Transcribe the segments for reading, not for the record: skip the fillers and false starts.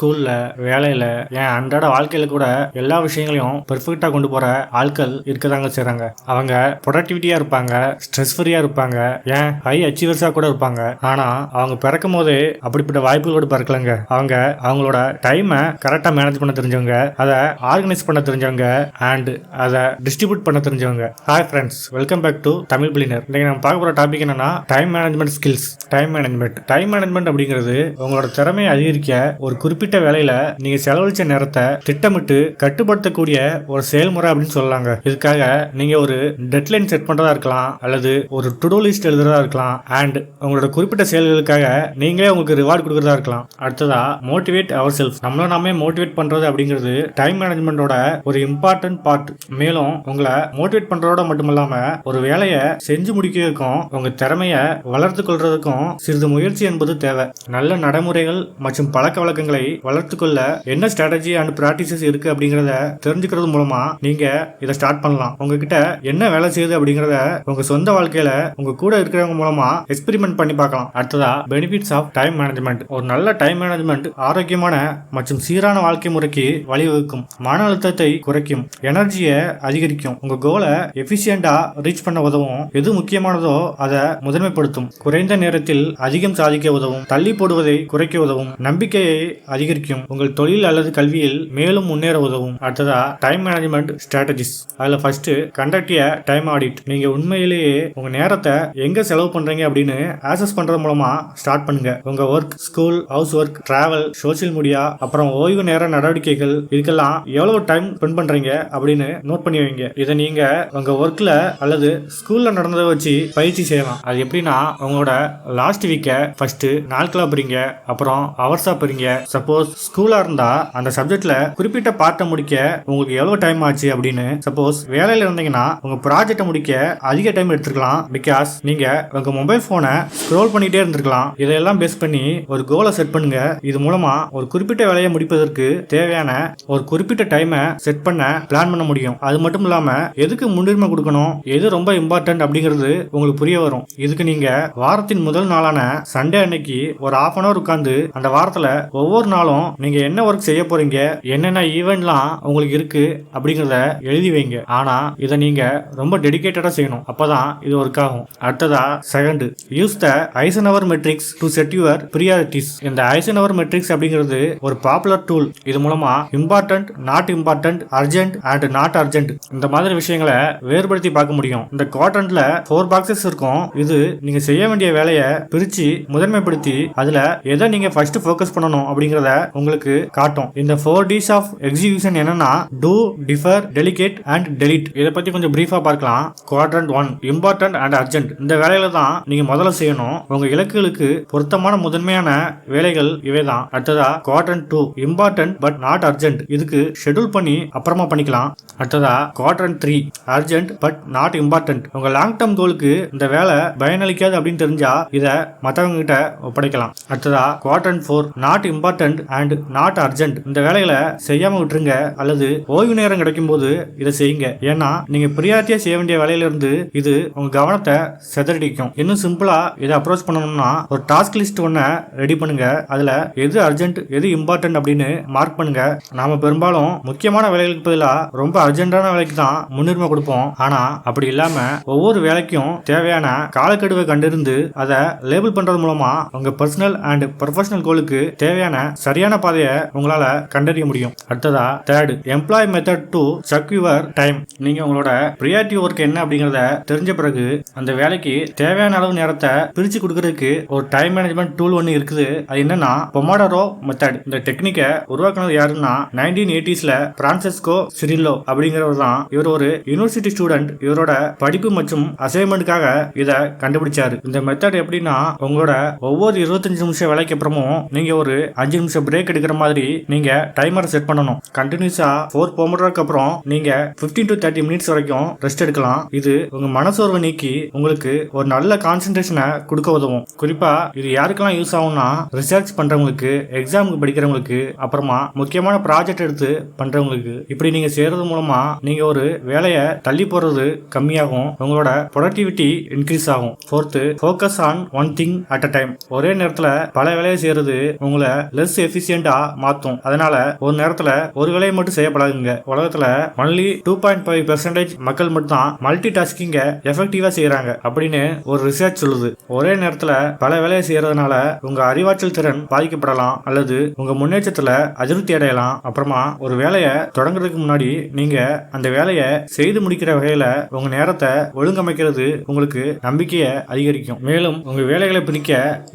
ஸ்கூல்ல, வேலையில, ஏன் அன்றாட வாழ்க்கையில கூட எல்லா விஷயங்களையும் பெர்ஃபெக்ட்டா கொண்டு போற ஆட்கள் இருக்கதாங்க செய்றாங்க. அவங்க ப்ரொடக்டிவிட்டியா இருப்பாங்க, ஸ்ட்ரெஸ் ஃப்ரீயா இருப்பாங்க, ஏன் ஹை அச்சீவர்ஸா கூட இருப்பாங்க. ஆனா அவங்க பிறக்கும் போதே அப்படிப்பட்ட வாய்ப்புகளோடு பிறக்கலங்க. அவங்க அவங்களோட டைமை கரெக்டா மேனேஜ் பண்ண தெரிஞ்சவங்க, அதை ஆர்கனைஸ் பண்ண தெரிஞ்சவங்க அண்ட் அதை டிஸ்ட்ரிபியூட் பண்ண தெரிஞ்சவங்க. Hi friends, welcome back to Tamil planner. இன்னைக்கு நம்ம பார்க்க போற டாபிக் என்னன்னா time management skills. Time management அப்படிங்கிறது உங்களோட திறமையை அதிகரிக்க ஒரு குறிப்பிட்ட வேலையில நீங்க செலவழிச்ச நேரத்தை திட்டமிட்டு கட்டுப்படுத்தக்கூடிய ஒரு செயல்முறை அப்படின்னு சொல்லலாங்க. இதுக்காக நீங்க ஒரு டெட்லைன் செட் பண்றதா இருக்கலாம், அல்லது ஒரு டு டூ லிஸ்ட் எழுதுறதா இருக்கலாம், அண்ட் உங்களோட குறிப்பிட்ட செயல்களுக்காக நீங்களே உங்களுக்கு ரிவார்ட் கொடுக்கறதா இருக்கலாம். அடுத்ததா மோட்டிவேட் அவர் செல்ஃப். நம்மள நாமே மோட்டிவேட் பண்றது அப்படிங்கிறது டைம் மேனேஜ்மெண்டோட ஒரு இம்பார்ட்டன்ட் பார்ட். மேலும் உங்களை மோட்டிவேட் பண்றதோட மட்டுமில்லாம ஒரு வேலையை செஞ்சு முடிக்கிறதுக்கும் உங்க திறமைய வளர்த்து கொள்றதுக்கும் சிறிது முயற்சி என்பது தேவை. நல்ல நடைமுறைகள் மற்றும் பழக்க வழக்கங்களை வளர்த்து கொள்ள என்ன ஸ்ட்ராட்டஜி அண்ட் பிராக்டிசஸ் இருக்கு அப்படிங்கறத தெரிஞ்சுக்கிறது மூலமா நீங்க இதை ஸ்டார்ட் பண்ணலாம். உங்ககிட்ட என்ன வேலை செய்யுது அப்படிங்கறத உங்க சொந்த வாழ்க்கையில உங்க கூட இருக்கிறவங்க மூலமா எக்ஸ்பெரிமெண்ட் பண்ணி பார்க்கலாம். அடுத்ததா பெனிஃபிட்ஸ் ஆஃப் டைம் மேனேஜ்மெண்ட். ஒரு நல்ல டைம் மேனேஜ்மெண்ட் ஆரோக்கியமான மற்றும் சீரான வாழ்க்கை முறைக்கு வழிவகுக்கும், மன அழுத்தத்தை குறைக்கும், எனர்ஜியை அதிகரிக்கும், உங்க கோலை எஃபிஷியண்டா ரீச் பண்ண உதவும், எது முக்கியமானதோ அதை முதன்மைப்படுத்தும், குறைந்த நேரத்தில் அதிகம் சாதிக்க உதவும், தள்ளி போடுவதை குறைக்க உதவும், நம்பிக்கையை அதிகரிக்கும், உங்கள் தொழில் அல்லது கல்வியில் மேலும் முன்னேற உதவும். அடுத்ததா டைம் மேனேஜ்மெண்ட் ஸ்ட்ராட்டஜிஸ். அதுல ஃபர்ஸ்ட் கண்டக்ட் எ டைம் ஆடிட். நீங்க உண்மையிலேயே உங்க நேரத்தை எங்க செலவு பண்றீங்க அப்படின்னு ஆக்சஸ் பண்றது மூலமா ஸ்டார்ட் பண்ணுங்க. உங்க work, school, house work, travel, social media, அப்புறம் ஓய்வு நேர நடவடிக்கைகள், இதுக்கெல்லாம் எவ்வளவு டைம் ஸ்பெண்ட் பண்றீங்க அப்படின்னு நோட் பண்ணி வைங்க. இதை நீங்க உங்க ஒர்க்ல அல்லது ஸ்கூல்ல நடந்ததை வச்சு பயிற்சி செய்யலாம். அது எப்படின்னா உங்களோட லாஸ்ட் வீக்க ஃபர்ஸ்ட் நாட்களா பிரிங்க, அப்புறம் அவர்ஸா பிரிங்க. சப்போஸ் ஸ்கூலா இருந்தா அந்த சப்ஜெக்ட்ல குறிப்பிட்ட பார்ட்டை முடிக்க உங்களுக்கு எவ்வளவு டைம் ஆச்சு அப்படின்னு. சப்போஸ் வேலையில இருந்தீங்கன்னா உங்க ப்ராஜெக்டை முடிக்க அதிக டைம் எடுத்துக்கலாம், பிகாஸ் நீங்க உங்க மொபைல் போனை ஸ்க்ரோல் பண்ணிட்டே இருந்திருக்கலாம். இதெல்லாம் பேஸ் பண்ணி ஒரு கோலை செட் பண்ணுங்க. இது மூலமா ஒரு குறிப்பிட்ட வேலையை முடிப்பதற்கு தேவையான ஒரு குறிப்பிட்ட டைமை செட் பண்ண பிளான் பண்ண முடியும். அது மட்டும் இல்லாம எதுக்கு முன்னுரிமை கொடுக்கணும், எது ரொம்ப இம்பார்ட்டன்ட் அப்படிங்கிறது உங்களுக்கு புரிய வரும். இதுக்கு நீங்க வாரத்தின் முதல் நாளான சண்டே அன்னைக்கு ஒரு half an hour உட்கார்ந்து அந்த வாரத்துல ஒவ்வொரு நாளும் நீங்க என்ன ஒர்க் செய்ய போறீங்க, என்னென்ன ஈவென்ட்லாம் உங்களுக்கு இருக்கு அப்படிங்கறத எழுதி வைங்க. ஆனா இதை நீங்க ரொம்ப டெடிகேட்டடா செய்யணும், அப்பதான் இது ஒர்க் ஆகும். அடுத்ததா second, use the Eisenhower matrix to set your priorities. இந்த ஐசன்ஹவர் மெட்ரிக்ஸ் அப்படிங்கிறது ஒரு பாப்புலர் டூல். இது மூலமா important, not important, urgent and not urgent இந்த மாதிரி விஷயங்களை வேறுபடுத்தி பார்க்க முடியும். இந்த குவாட்ரண்ட்ல 4 பாக்ஸஸ் இருக்கும். இது நீங்க செய்ய வேண்டிய வேலையை பிரிச்சு முதன்மைப்படுத்தி அதுல எதை நீங்க ஃபர்ஸ்ட் ஃபோக்கஸ் பண்ணணும் அப்படிங்கறத உங்களுக்கு காட்டும். இந்த 4 Ds ஆஃப் எக்ஸிகியூஷன் என்னன்னா do, defer, delegate and delete. இதை பத்தி கொஞ்சம் பிரீஃபா பார்க்கலாம். Quadrant 1 important and urgent. இந்த வேலையில தான் நீங்க முதல்ல செய்யணும். உங்க இலக்குகளுக்கு பொருத்தமான முதன்மையான வேலைகள் இவைதான். அடுத்ததா quadrant 2 important but not urgent. இதுக்கு ஷெட்யூல் பண்ணி அப்புறமா பண்ணிக்கலாம். அடுத்ததா quadrant 3 urgent but not important. உங்க லாங் டர்ம் கோலுக்கு இந்த வேலை பயனளிக்காது அப்படின்னு தெரிஞ்சா இதை மற்றவங்க கிட்ட ஒப்படைக்கலாம். அடுத்ததா quadrant 4 not important and not urgent. இந்த வேலைகளை செய்யாம விட்டுருங்க, அல்லது ஓய்வு நேரம் கிடைக்கும் போது இதை செய்யுங்க. ஏன்னா நீங்க பிரியாரிட்டியா செய்ய வேண்டிய வேலையில இருந்து இது உங்க கவனத்தை செதறடிக்கும். இன்னும் சிம்பிளா இதை அப்ரோச் பண்ணணும்னா ஒரு டாஸ்க் லிஸ்ட் ஒன்ன ரெடி பண்ணுங்க. அதுல எது அர்ஜென்ட், எது இம்பார்ட்டன்ட் அப்படின்னு மார்க் பண்ணுங்க. நாம பெரும்பாலும் முக்கியமான வேலைகளுக்கு பதிலாக ரொம்ப அர்ஜென்டான வேலைக்கு தான் முன்னுரிமை கொடுப்போம். ஆனா அப்படி இல்லாம ஒவ்வொரு வேலைக்கும் தேவையான காலக்கெடுவை கண்டிருந்து அதை லேபிள் பண்றது மூலமா உங்க பர்சனல் அண்ட் ப்ரொஃபஷனல் கோலுக்கு தேவையான சரியான பாதையை உங்களால கண்டறிய முடியும். அடுத்ததா third, employ method to check your time. நீங்க உங்களோட பிரியாரிட்டி ஒர்க் என்ன அப்படிங்கறத தெரிஞ்ச பிறகு அந்த வேலைக்கு தேவையான அளவு நேரத்தை பிரிச்சு கொடுக்கறதுக்கு ஒரு டைம் மேனேஜ்மெண்ட் டூல் ஒன்னு இருக்குது. அது என்னன்னா பொமோடோரோ மெத்தட். இந்த டெக்னிக்கை உருவாக்குனது யாருன்னா 1980s பிரான்சிஸ்கோ சிரில்லோ அப்படிங்கிறவர் தான். இவர் ஒரு யூனிவர்சிட்டி ஸ்டூடெண்ட். இவரோட படிப்பு மற்றும் அசைன்மெண்ட்டுக்காக இதை கண்டுபிடிச்சாரு. இந்த மெத்தட் எப்படின்னா உங்களோட ஒவ்வொரு 25 நிமிஷம் வேலைக்கு அப்புறமும் நீங்க ஒரு 5 நிமிஷம் பிரேக் எடுக்கிற மாதிரி நீங்க டைமர் செட் பண்ணணும். கண்டினியூஸா 4 பொமோடோரோக்கு அப்புறம் நீங்க 15 to 30 மினிட்ஸ் வரைக்கும் ரெஸ்ட் எடுக்கலாம். இது உங்க மனசோர்வை நீக்கி உங்களுக்கு ஒரு நல்ல கான்சென்ட்ரேஷனை கொடுக்க உதவும். குறிப்பா இது யாருக்கெல்லாம் யூஸ் ஆகும்னா ரிசர்ச் பண்றவங்களுக்கு, எக்ஸாமுக்கு படிக்கிறவங்களுக்கு, அப்புறமா முக்கியமான ப்ராஜெக்ட் எடுத்து பண்றவங்களுக்கு. இப்படி நீங்க செய்யறது மூலமா நீங்க ஒரு வேலையை தள்ளி போறது கம்மியாகும், உங்களோட ப்ரொடக்டிவிட்டி இன்க்ரீஸ் ஆகும். Fourth, focus on one thing at a time. ஒரே நேரத்துல பல வேலையை செய்யறது உங்களை லெஸ் எஃபிஷியண்டா மாத்தும். அதனால ஒரு நேரத்துல ஒரு வேலையை மட்டும் செய்யப்படாதுங்க. உலகத்துல ஒன்லி 2.5% மக்கள் மட்டும் தான் மல்டி டாஸ்கிங்க எஃபெக்டிவா செய்யறாங்க அப்படின்னு ஒரு ரிசர்ச் சொல்லுது. ஒரே நேரத்துல பல வேலையை செய்யறதுனால உங்க அறிவாற்றல் திறன் பாதிக்கப்படலாம் அல்லது உங்க முன்னேற்றத்துல அதிருப்தி அடையலாம். அப்புறமா ஒரு வேலையை தொடங்குறதுக்கு முன்னாடி நீங்க அந்த வேலையை செய்து முடிக்கிற வகையில உங்க நேரத்தை ஒழுங்கமைக்கிறது உங்களுக்கு நம்பிக்கையை அதிகரிக்கும். மேலும் உங்க வேலைகளை பிரிக்க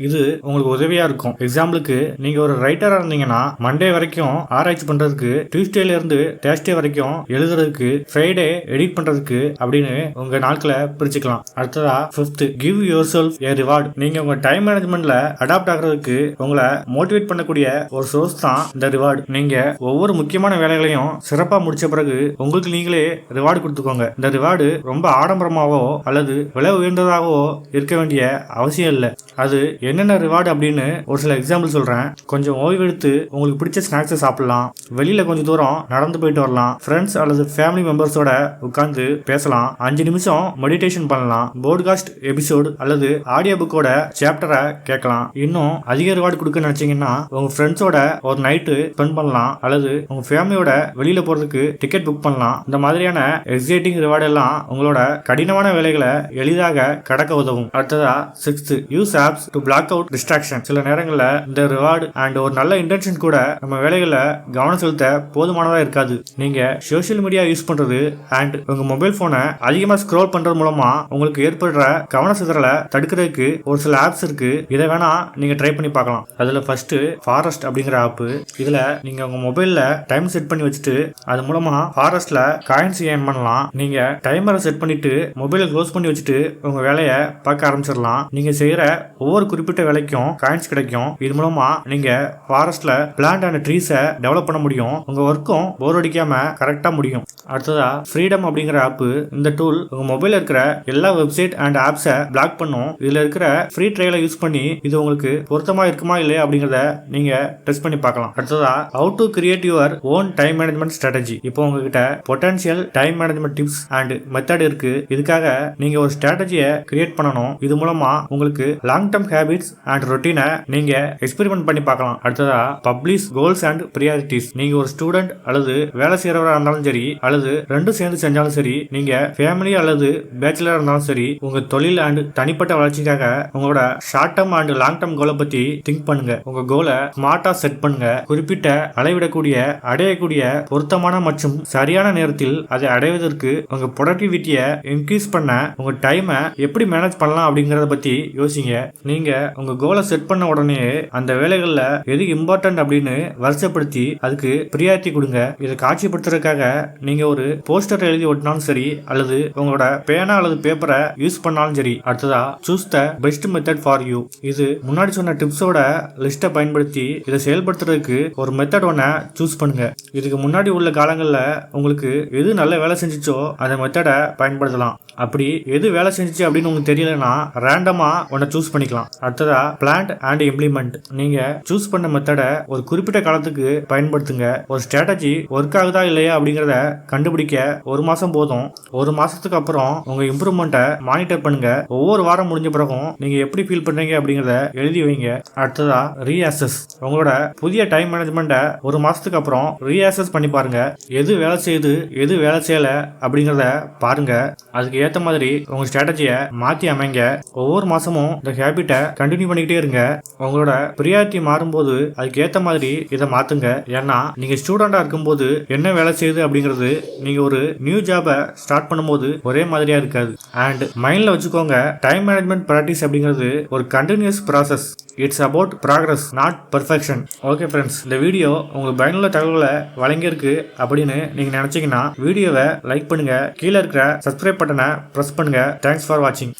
இது உங்களுக்கு உதவியா இருக்கும். எக்ஸாம்பிளுக்கு நீங்க ஒரு ரைட்டரா இருந்தீங்கன்னா மண்டே வரைக்கும் ஆராய்ச்சி பண்றதுக்கு, டியூஸ்டேல இருந்து தேர்ஸ்டே வரைக்கும் எழுதுறதுக்கு, ஃப்ரைடே எடிட் பண்றதுக்கு அப்படின்னு உங்க நாட்களை பிரிச்சுக்கலாம். அடுத்ததா 5th, give your self A reward. நீங்க உங்க டைம் மேனேஜ்மெண்ட்ல அடாப்ட் ஆகிறதுக்கு உங்களை மோட்டிவேட் பண்ணக்கூடிய ஒரு சோர்ஸ் தான் இந்த ரிவார்டு. நீங்க ஒவ்வொரு முக்கியமான வேலைகளையும் சிறப்பா முடிச்ச பிறகு உங்களுக்கு நீங்களே ரிவார்டு கொடுத்துக்கோங்க. இந்த ரிவார்டு ரொம்ப ஆடம்பரமாவோ அல்லது விலை உயர்ந்ததாகவோ இருக்க வேண்டிய அவசியம் இல்லை. அது என்னென்ன ரிவார்டு அப்படின்னு ஒரு சில எக்ஸாம்பிள் சொல்றேன். கொஞ்சம் ஓய்வெடுத்து உங்களுக்கு பிடிச்ச ஸ்நாக்ஸை சாப்பிடலாம், வெளியில கொஞ்சம் தூரம் நடந்து போயிட்டு வரலாம், ஃப்ரெண்ட்ஸ் அல்லது ஃபேமிலி மெம்பர்ஸோட உட்கார்ந்து பேசலாம், 5 நிமிஷம் மெடிடேஷன் பண்ணலாம், போட்காஸ்ட் எபிசோடு அல்லது ஆடியோ புக்கோட சாப்டரை கேட்கலாம். இன்னும் அதிக ரிவார்டு கொடுக்க நினைச்சீங்கன்னா உங்க ஃப்ரெண்ட்ஸோட ஒரு நைட்டு ஸ்பெண்ட் பண்ணலாம் அல்லது உங்க ஃபேமிலியோட வெளியில போறதுக்கு டிக்கெட் புக் பண்ணலாம். இந்த மாதிரியான எக்ஸைட்டிங் ரிவார்டு எல்லாம் உங்களோட கடினமான வேலைகளை எளிதாக கடக்க உதவும். அடுத்ததா 6th, use apps to block out distraction. சில நேரங்களில் இந்த ரிவார்டு அண்ட் ஒரு நல்ல இன்டென்ஷன் கூட நம்ம வேலைகளை கவனம் செலுத்த போதுமானதா இருக்காது. நீங்க சோசியல் மீடியா யூஸ் பண்றது அண்ட் உங்க மொபைல் போனை அதிகமா ஸ்க்ரோல் பண்றது மூலமா உங்களுக்கு ஏற்படுற கவன சிதறலை தடுக்கிறதுக்கு ஒரு சில ஆப்ஸ் இருக்கு. இதை வேணா நீங்க ட்ரை பண்ணி பார்க்கலாம். அதுல ஃபர்ஸ்ட் ஃபாரஸ்ட் அப்படிங்கிற ஆப். இதுல நீங்க உங்க மொபைல்ல டைம் செட் பண்ணி வச்சுட்டு அது மூலமா ஃபாரஸ்ட்ல காயின்ஸ் ஏர்ன் பண்ணலாம். நீங்க டைமரை செட் பண்ணிட்டு மொபைலை க்ளோஸ் பண்ணி வச்சுட்டு உங்க வேலையை பார்க்க ஆரம்பிச்சிடலாம். நீங்க செய்யற ஒவ்வொரு குறிப்பிட்ட வேலைக்கும் காயின்ஸ் கிடைக்கும். இது மூலமா நீங்க ஃபாரஸ்ட்ல பிளான்ட் அண்ட் ட்ரீஸை டெவலப் பண்ண முடியும். உங்க ஒர்க்கும் போர் அடிக்காம கரெக்டா முடியும். அடுத்ததா ஃப்ரீடம் அப்படிங்கிற ஆப். இந்த டூல் உங்க மொபைல் இருக்கிற எல்லா வெப்சைட் அண்ட் ஆப்ஸை பிளாக் பண்ணும். இதுல இருக்கிற ஃப்ரீ ட்ரையலை யூஸ் பண்ணி இது உங்களுக்கு பொருத்தமா இருக்குமா இல்லையா அப்படிங்கறத நீங்க டெஸ்ட் பண்ணி பார்க்கலாம். அடுத்ததா how to create your own time management strategy. இப்போ உங்ககிட்ட potential time management tips and method இருக்கு. இதுக்காக நீங்க ஒரு ஸ்ட்ராட்டஜியை கிரியேட் பண்ணணும். இது மூலமா உங்களுக்கு லாங் டர்ம் ஹேபிட்ஸ் அண்ட் ரொட்டீனை நீங்க எக்ஸ்பெரிமெண்ட் பண்ணி பார்க்கலாம். அடுத்ததா பப்ளிஷ் கோல்ஸ் அண்ட் பிரியாரிட்டிஸ். நீங்க ஒரு ஸ்டூடெண்ட் அல்லது வேலை செய்யறவரா இருந்தாலும் சரி அல்லது ரெண்டும் சேர்ந்து செஞ்சாலும் சரி, நீங்க ஃபேமிலி அல்லது பேச்சுலரா இருந்தாலும் சரி, உங்க தொழில் அண்ட் தனிப்பட்ட வளர்ச்சிக்காக உங்களோட short term and long term கோலை பத்தி திங்க் பண்ணுங்க. உங்க கோலை ஸ்மார்ட்டா செட் பண்ணுங்க. குறிப்பிட்ட அளவிடக்கூடிய, அடையக்கூடிய, பொருத்தமான மற்றும் சரியான நேரத்தில் அதை அடைவதற்கு உங்க ப்ரொடக்டிவிட்டியை இன்க்ரீஸ் பண்ண உங்க டைமை எப்படி மேனேஜ் பண்ணலாம் அப்படிங்கறத பத்தி யோசிங்க. நீங்க உங்க கோலை செட் பண்ண உடனே அந்த வேலைகள்ல எது இம்பார்ட்டன்ட் அப்படின்னு வரிசைப்படுத்தி அதுக்கு பிரியாரிட்டி கொடுங்க. இதை காட்சிப்படுத்துறதுக்காக நீங்க ஒரு போஸ்டர் எழுதி ஒட்டினாலும் சரி அல்லது உங்களோட பேனா அல்லது பேப்பரை யூஸ் பண்ணாலும் சரி. அடுத்ததா choose the best method for you. இது முன்னாடி சொன்ன டிப்ஸோட லிஸ்ட்டை பயன்படுத்தி இதை செயல்படுத்துறதுக்கு ஒரு மெத்தட் ஒன்ன சூஸ் பண்ணுங்க. இதுக்கு முன்னாடி உள்ள காலங்களில் உங்களுக்கு எது நல்ல வேலை செஞ்சிச்சோ அந்த மெத்தடை பயன்படுத்தலாம். அப்படி எது வேலை செஞ்சிச்சு அப்படின்னு உங்களுக்கு தெரியலன்னா ரேண்டமா ஒன்ன சூஸ் பண்ணிக்கலாம். அடுத்ததா பிளான் அண்ட் இம்ப்ளிமெண்ட். நீங்க சூஸ் பண்ண மெத்தடை ஒரு குறிப்பிட்ட காலத்துக்கு பயன்படுத்துங்க. ஒரு ஸ்ட்ராட்டஜி ஒர்க் ஆகுதா இல்லையா அப்படிங்கறத கண்டுபிடிக்க ஒரு மாசம் போதும். ஒரு மாசத்துக்கு அப்புறம் உங்க இம்ப்ரூவ்மெண்ட்டை மானிட்டர் பண்ணுங்க. ஒவ்வொரு வாரம் முடிஞ்ச பிறகும் நீங்க எப்படி ஃபீல் பண்றீங்க அப்படிங்கறத எழுதி வைங்க. அடுத்ததா ரீஅசஸ். உங்களோட புதிய டைம் மேனேஜ்மெண்ட்டை ஒரு மாசத்துக்கு அப்புறம் ரீஅசஸ் பண்ணி பாருங்க. எது வேலை செய்யுது, எது வேலை செய்யல அப்படிங்கறத பாருங்க. அதுக்கு ஏத்த மாதிரி உங்க ஸ்ட்ராட்டஜியை மாத்தி அமைங்க. ஒவ்வொரு மாசமும் இந்த ஹேபிட்டை கண்டினியூ பண்ணிக்கிட்டே இருங்க. உங்களோட பிரியாரிட்டி மாறும்போது அதுக்கு ஏத்த மாதிரி இதை மாத்துங்க. ஏன்னா நீங்க ஸ்டூடெண்டா இருக்கும்போது என்ன வேலை செய்யுது அப்படிங்கிறது நீங்க ஒரு நியூ ஜாபை ஸ்டார்ட் பண்ணும்போது ஒரே மாதிரியா இருக்காது. அண்ட் மைண்ட்ல வச்சுக்கோங்க, டைம் மேனேஜ்மெண்ட் பிராக்டிஸ் அப்படிங்கிறது ஒரு continuous process. It's about progress, not perfection. Okay friends, இந்த வீடியோ உங்களுக்கு பயனுள்ள தகவல்களை வழங்கியிருக்கு அப்படின்னு நீங்க நினைச்சீங்கன்னா வீடியோவை லைக் பண்ணுங்க. கீழே இருக்கிற சப்ஸ்கிரைப் பட்டனை பிரஸ் பண்ணுங்க. தேங்க்ஸ் ஃபார் வாட்சிங்.